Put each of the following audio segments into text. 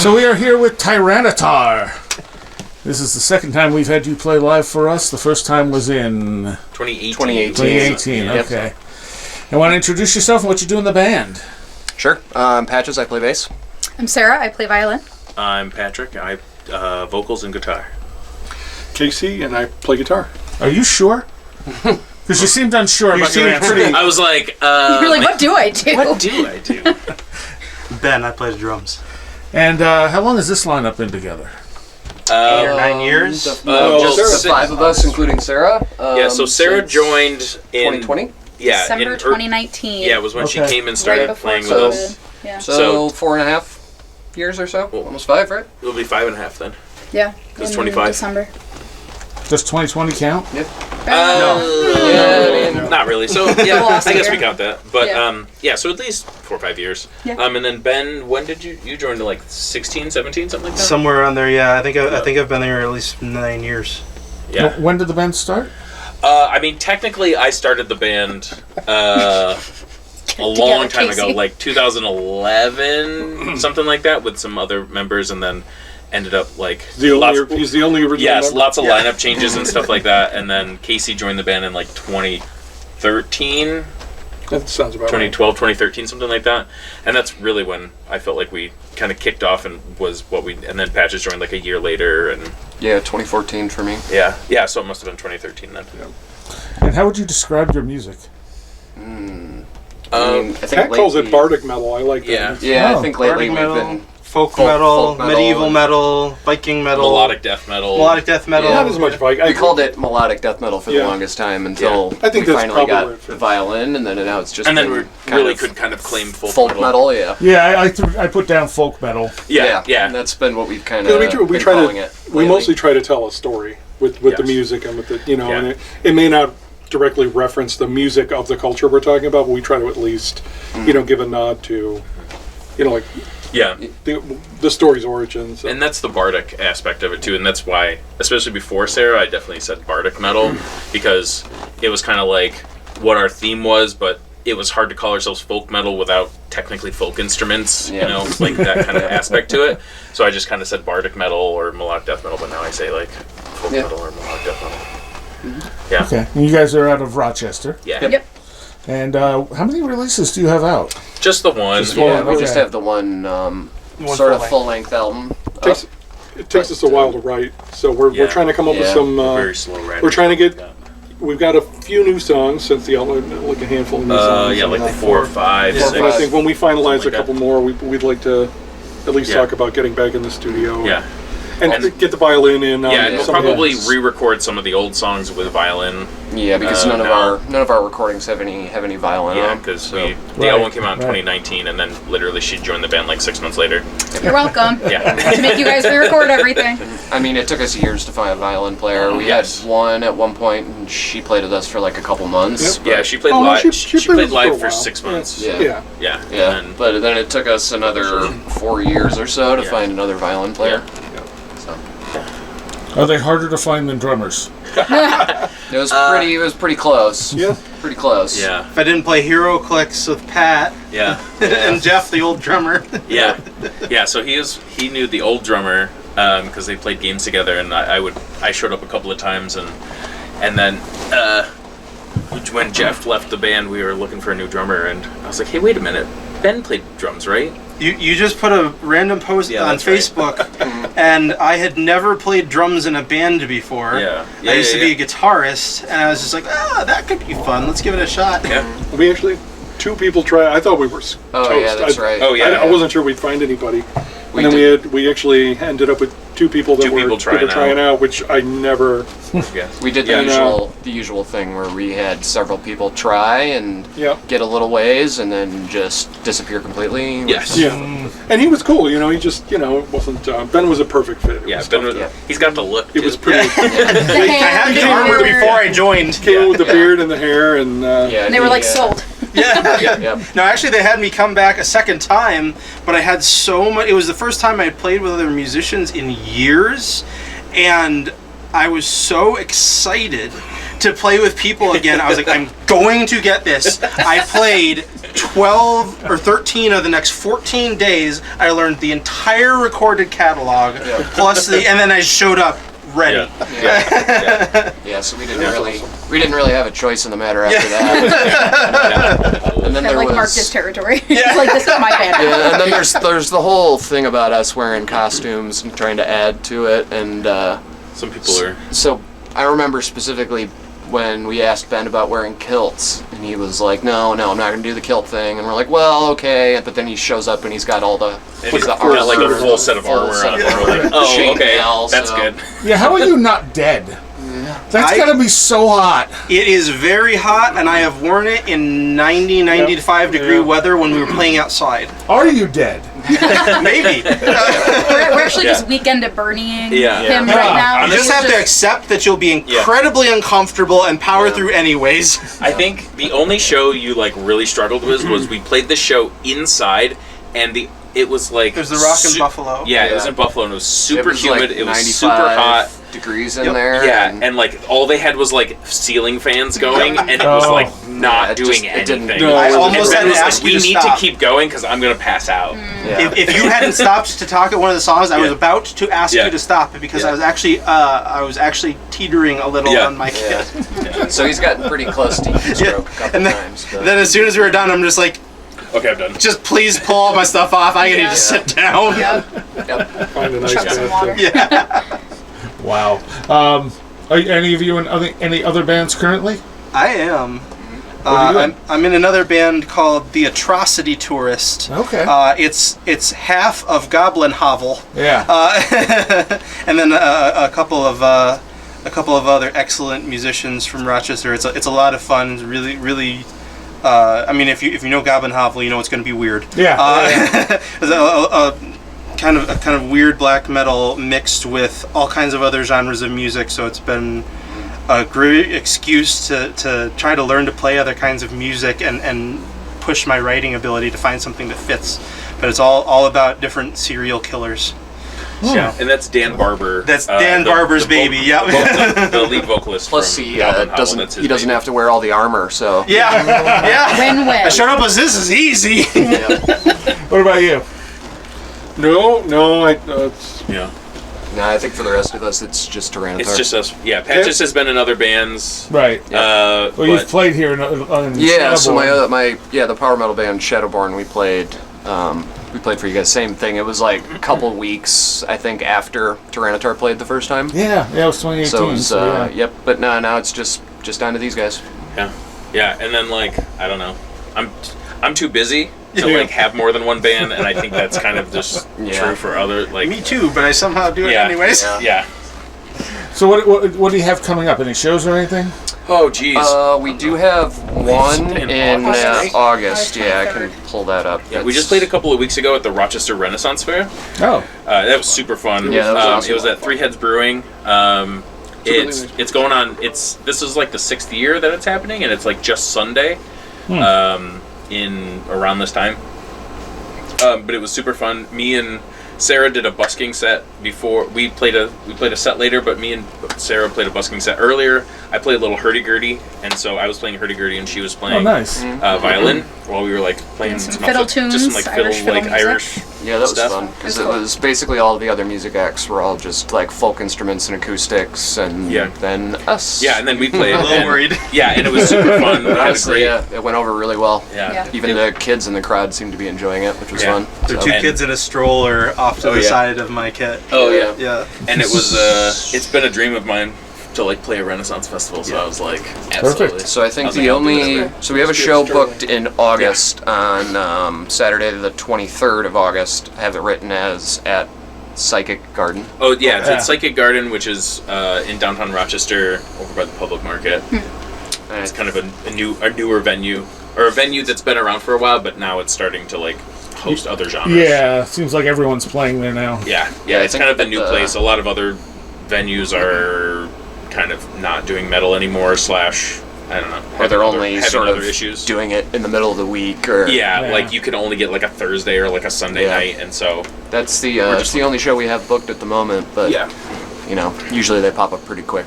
So we are here with Tyranitar. This is the second time we've had you play live for us. The first time was in 2018. 2018, okay. And want to introduce yourself and what you do in the band? Sure. I'm Patches. I play bass. I'm Sarah. I play violin. I'm Patrick. I vocals and guitar. Casey, and I play guitar. Are you sure? Because you seemed unsure about your answer. I was like, You're like, what do I do? what do I do? Ben, I play the drums. And how long has this lineup been together? 8 or 9 years? Just the 5 of us, including Sarah. Yeah, so Sarah joined in 2020. Yeah, December 2019. Yeah, it was when she came and started right playing with COVID. us. Yeah. So 4.5 years or so. Almost 5, right? It'll be 5.5 then. Yeah. It's in 25. December. Does 2020 count? Yep. No, not really. So yeah, Lost I guess year. we count that. But Yeah. so at least 4 or 5 years. Yeah. And then Ben, when did you joined? Like 16, 17, something like that. Somewhere around there, yeah. I think I've been there at least 9 years. Yeah. When did the band start? I mean, technically, I started the band a long time ago, Casey. like 2011, something like that, with some other members, and then ended up like He's the only original yes, member. lots of lineup changes and stuff like that, and then Casey joined the band in like 2013, That sounds about 2012, 2013, something like that, and that's really when I felt like we kind of kicked off and was what we, and then Patches joined like a year later, and Yeah, 2014 for me. yeah, so it must have been 2013 then. And how would you describe your music? I mean, I right. think Pat calls it lately- bardic metal. I like that. Yeah. Yeah, Oh, I think lately Bardic we've metal, been folk folk metal, metal medieval and- metal, Viking metal, Melodic death metal. melodic death metal. Yeah. Not as much Viking. we called it melodic death metal for the Yeah. longest time until I think we that's finally probably got where it fits. the violin, and then now it's just And then been we kind really of could kind of claim folk metal. Yeah. Yeah, I put down folk metal. Yeah. And that's been what we've kind Yeah, of we been try calling to. it. We lately. mostly try to tell a story with the Yes. music and with the Yeah. and it may not directly reference the music of the culture we're talking about, but we try to at least give a nod to like Yeah. the story's origins. And that's the bardic aspect of it too, and that's why, especially before Sarah, I definitely said bardic metal, because it was kind of like what our theme was, but it was hard to call ourselves folk metal without technically folk instruments, Yeah. like that kind of aspect to it. So I just kind of said bardic metal or melodic death metal, but now I say like folk Yeah. metal or melodic death metal. Yeah. Okay. And you guys are out of Rochester. Yeah. Yep. And how many releases do you have out? Just the one. Just Yeah, one, we okay. just have the one One sort of full-length. full-length album. It takes us a while to write, so we're Yeah. trying to come up with Yeah. some. Very slow writing. We're trying to get. We've got a few new songs since the album, like a handful of new songs. Yeah, like and, 4 or 5, Yeah, 6. But I think when we finalize Something a like couple more, we'd like to at least Yeah. talk about getting back in the studio. Yeah. And get the violin in. Yeah, and we'll some of the- probably re-record some of the old songs with violin. Yeah, because none no. of our recordings have any violin Yeah, on. because so. the Right, album came out in right. 2019, and then literally she joined the band like 6 months later. You're welcome. Yeah. To make you guys re-record everything. I mean, it took us years to find a violin player. We Yes. had one at one point, and she played with us for like a couple months. Yep. Yeah, she played Oh, no, live. she She played played with us for a live for while. 6 months. Yeah. Yeah. Yeah. Yeah, And then, but then it took us another 4 years or so to Yeah. find another violin player. So Are they harder to find than drummers? it was pretty close. Yeah. Pretty close. yeah. If I didn't play Hero Clicks with Pat Yeah. and Jeff, the old drummer. Yeah. Yeah. So he knew the old drummer because they played games together, and I showed up a couple of times, and then when Jeff left the band, we were looking for a new drummer, and I was like, hey, wait a minute, Ben played drums, right? You just put a random post Yeah, on that's right. Facebook, and I had never played drums in a band before. Yeah. I used to yeah. be a guitarist, and I was just like, that could be fun. Let's give it a shot. Yeah. We actually, 2 people tried. I thought we were Oh toast. yeah, that's right. Oh, yeah. I wasn't sure we'd find anybody. We And did. then we actually ended up with 2 people that were trying out, which I never. Yeah. We did Yeah, the usual thing where we had several people try and Yeah. get a little ways and then just disappear completely. Yes. Yeah. And he was cool, he just, it wasn't. Ben was a perfect fit. It Yeah. was Ben tough. was, Yeah. He's got the look. It was too. pretty. The I hair, had the the armor beard. before I joined. Came in with the beard and the hair, and Yeah, And they were like sold. Yeah. Yep. No, actually, they had me come back a second time, but I had so much. It was the first time I had played with other musicians in years, and I was so excited to play with people again. I was like, I'm going to get this. I played 12 or 13 of the next 14 days. I learned the entire recorded catalog, plus and then I showed up ready. Yeah, so we didn't really have a choice in the matter after that. And then That there like was marked his territory. It's like, this is my band. yeah, and then there's the whole thing about us wearing costumes and trying to add to it, and Some people are. so I remember specifically when we asked Ben about wearing kilts, and he was like, "No, I'm not going to do the kilt thing." And we're like, "Well, okay." But then he shows up and he's got all the He's got like a full set of armor on. We're like, oh, okay, that's good. Yeah, how are you not dead? That's gotta be so hot. It is very hot, and I have worn it in 95 degree weather when we were playing outside. Are you dead? Maybe. We're actually just weekend at Bernieing him right now. You just have to accept that you'll be incredibly uncomfortable and power through anyways. I think the only show you like really struggled with was we played this show inside, and it was like... It was the Rock in Buffalo. Yeah, it was in Buffalo, and it was super was humid. like it was super hot. degrees in there. Yeah, and like all they had was like ceiling fans going, and it was like not doing anything. I almost had to ask we you to need stop. to keep going because I'm gonna pass out. If you hadn't stopped to talk at one of the songs, I was about to ask you to stop because I was actually teetering a little on my kid. So he's gotten pretty close to heat stroke a couple times. But. Then as soon as we were done, I'm just like, okay, I'm done. just please pull all my stuff off. I need to sit down. Find a nice Chuck some water. Wow. Are any of you in any other bands currently? I am. are you in? I'm in another band called The Atrocity Tourist. Okay. It's half of Goblin Hovel. Yeah. And then a couple of other excellent musicians from Rochester. It's a lot of fun. It's really. I mean, if you know Goblin Hovel, you know it's going to be weird. Yeah. A kind of weird black metal mixed with all kinds of other genres of music. So it's been a great excuse to try to learn to play other kinds of music and push my writing ability to find something that fits. But it's all about different serial killers. Yeah, and that's Dan Barber. That's Dan Barber's baby. Yeah. The lead vocalist. Plus, from he Goblin Hovel, doesn't that's his he doesn't baby. have to wear all the armor. So Yeah. Win-win. I showed up as this is easy. What about you? No, Yeah. No, I think for the rest of us, it's just Tyranitar. It's just us. Yeah, Patches has been in other bands. Right. Well, Well, you've played here in Yeah, so Shadowborn. the power metal band Shadowborn, we played for you guys. Same thing. It was like a couple weeks, I think, after Tyranitar played the first time. Yeah, it was 2018. So it was, yeah. yep. But now it's just down to these guys. Yeah, and then like I don't know, I'm too busy to like have more than one band, and I think that's kind of just true for other like. Me too, but I somehow do it anyways. Yeah. So what do you have coming up? Any shows or anything? Oh geez. We do have one in August. August. Yeah, I can pull that up. Yeah, we just played a couple of weeks ago at the Rochester Renaissance Fair. Oh. That was super fun. Yeah, that was awesome. It was at Three Heads Brewing. It's going on. This is like the 6th year that it's happening, and it's like just Sunday, in around this time. But it was super fun. Me and Sarah did a busking set before we played a set later, but me and Sarah played a busking set earlier. I played a little hurdy-gurdy, and so I was playing hurdy-gurdy and she was playing violin while we were like playing some fiddle tunes, just some like Irish fiddle, like fiddle Irish. Yeah, that was stuff. fun because it was basically all the other music acts were all just like folk instruments and acoustics, and then us. Yeah, and then we played. A little worried. Yeah, and it was super fun. But honestly, it went over really well. Yeah. Even the kids in the crowd seemed to be enjoying it, which was fun. There are So- two kids in a stroller off to the side of my kit. Oh yeah. Yeah. And it was it's been a dream of mine to like play a Renaissance festival, so I was like, absolutely. So I think was like, I'll do this. so we have a show booked in August on Saturday the 23rd of August. I have it written as at Psychic Garden. Oh yeah, it's at Psychic Garden, which is in downtown Rochester, over by the public market. It's kind of a newer venue, or a venue that's been around for a while, but now it's starting to like host other genres. Yeah, seems like everyone's playing there now. Yeah, I it's think kind of a that new place. A lot of other venues are kind of not doing metal anymore. / I don't know. Or they're only having sort other of issues. doing it in the middle of the week, or Like you can only get like a Thursday or like a Sunday night, and so that's the only show we have booked at the moment. But you know, usually they pop up pretty quick.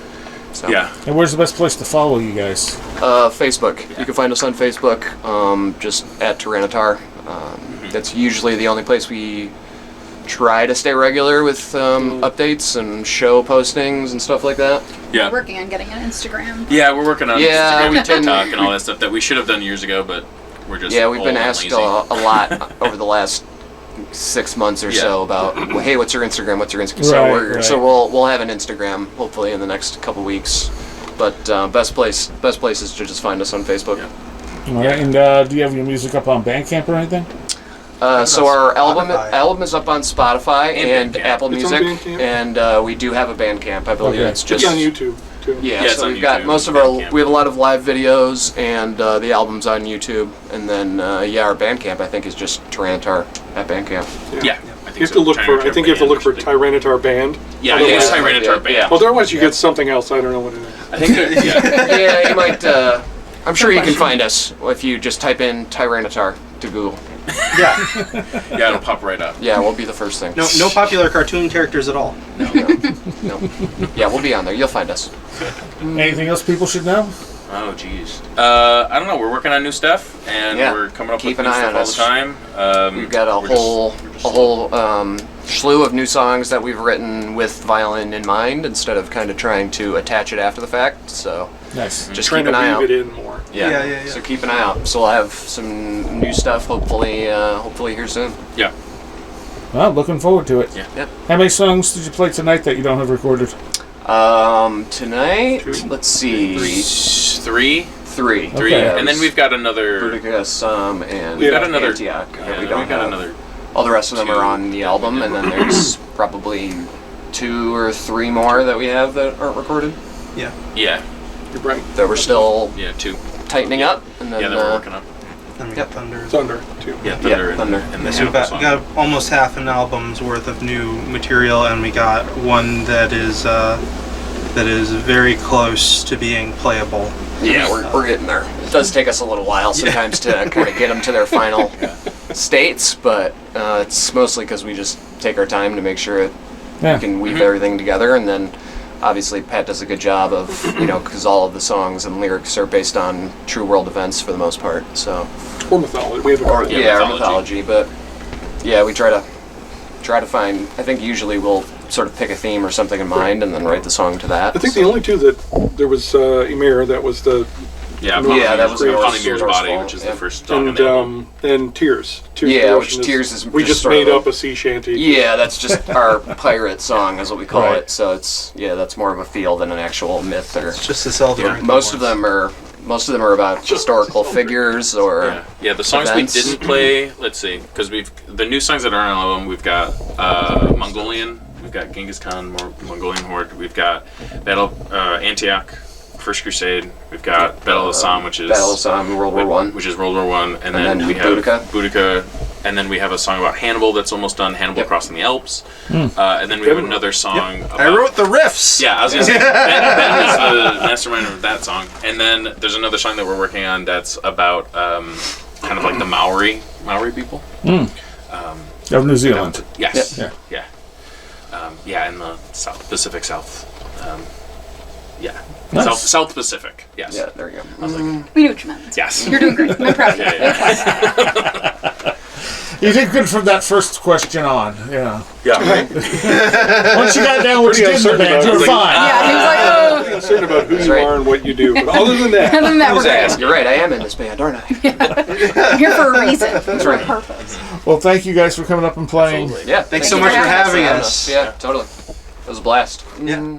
So. Yeah. And where's the best place to follow you guys? Facebook. You can find us on Facebook, just at Tyranitar. That's usually the only place we try to stay regular with updates and show postings and stuff like that. Yeah. We're working on getting an Instagram. Yeah, we're working on Yeah, Instagram we and TikTok and all that stuff that we should have done years ago, but we're just Yeah, we've been old and asked lazy. a lot over the last 6 months or so about, well, hey, what's your Instagram? What's your Instagram? So we'll have an Instagram hopefully in the next couple weeks. But best place is to just find us on Facebook. Yeah. All right. And do you have your music up on Bandcamp or anything? So our Spotify. album is up on Spotify and Bandcamp. Apple It's on Music, Bandcamp? and we do have a Bandcamp. I believe Okay. it's just It's on YouTube too. Yeah, it's so on we've got YouTube, most of our. Bandcamp. We have a lot of live videos, and the album's on YouTube. And then our Bandcamp I think is just Tyranitar at Bandcamp. Yeah. I think You have to look for. I think you have to look for Tyranitar Band. Yeah, I think it's Otherwise- Tyranitar Band. Yeah. Well, otherwise you get something else. I don't know what it is. I think that, yeah. Yeah, you might. I'm sure you can find us if you just type in Tyranitar to Google. Yeah. Yeah, it'll pop right up. Yeah, we'll be the first thing. No popular cartoon characters at all. No. Yeah, we'll be on there. You'll find us. Anything else people should know? Oh, geez. I don't know. We're working on new stuff, and Yeah. we're coming up Keep with an new eye stuff on all us. the time. We've got a whole slew of new songs that we've written with violin in mind instead of kind of trying to attach it after the fact. So Nice. just Trying keep an to eye weave out. it in more. Yeah. So keep an eye out. So we'll have some new stuff hopefully here soon. Yeah. Well, looking forward to it. Yeah. Yep. How many songs did you play tonight that you don't have recorded? Tonight, let's see, Three. three. Okay. And then we've got another. Boudica, some, and We've got another. Antioch. Yeah, we don't we've got have. another. All the rest of them two. are on the album, and then there's probably 2 or 3 more that we have that aren't recorded. Yeah. You're right. That we're still Yeah, 2. tightening up, and then Yeah, that we're working on. And we Yep. got Thunder. Thunder too. Yeah, Thunder. Yeah, Thunder. And this So we've song. got almost half an album's worth of new material, and we got one that is very close to being playable. yeah, we're getting there. It does take us a little while sometimes to kind of get them to their final states, but it's mostly because we just take our time to make sure Yeah. we can weave everything together, and then obviously Pat does a good job of, because all of the songs and lyrics are based on true world events for the most part. So, Or mythology. We have a or Yeah, or mythology. mythology, but yeah, we try to find. I think usually we'll sort of pick a theme or something in mind and then write the song to that. I think the only two that there was Emir, that was the Yeah, Yeah, that was Ponymir's Norse Body, Fall, which is yeah. the first song on the album. and Tears. Yeah, portion which Tears is we just just sort made of up a sea shanty. Yeah, that's just our pirate song, is what we call Right. it. So it's that's more of a feel than an actual myth. Or Just to sell the most of them are about historical figures or Yeah, the songs events. we didn't play. Let's see, because the new songs that are on our album. We've got Mongolian. We've got Genghis Khan, Mongolian Horde. We've got Antioch, First Crusade. We've got Battle of the Somme, which is Battle of Somme, World War One. which is World War One, and then then we have Boudica. and then we have a song about Hannibal that's almost done. Hannibal crossing the Alps, and then we have another song. About, I wrote the riffs. Yeah, I was gonna say ben is the mastermind of that song, and then there's another song that we're working on that's about kind of like the Maori people. Of New Zealand. Yes. Yeah. Yeah, in the Pacific South. Nice. South Pacific. Yes. Yeah, there you go. I was like, We knew what you meant. yes. You're doing great. I'm proud of you. Yeah. You did good from that first question on. Yeah. Yeah. Once you got down what you did in the uncertain band, about you were it. fine. Yeah, he was like, oh. I'm concerned about who you right. are and what you do, but other than that, Other than that, we're great. You're right. I am in this band, aren't I? I'm here for a reason. That's For a right. purpose. Well, thank you guys for coming up and playing. Absolutely. Yeah. Thanks so so much much for for having having us. Yeah, totally. It was a blast. Yeah.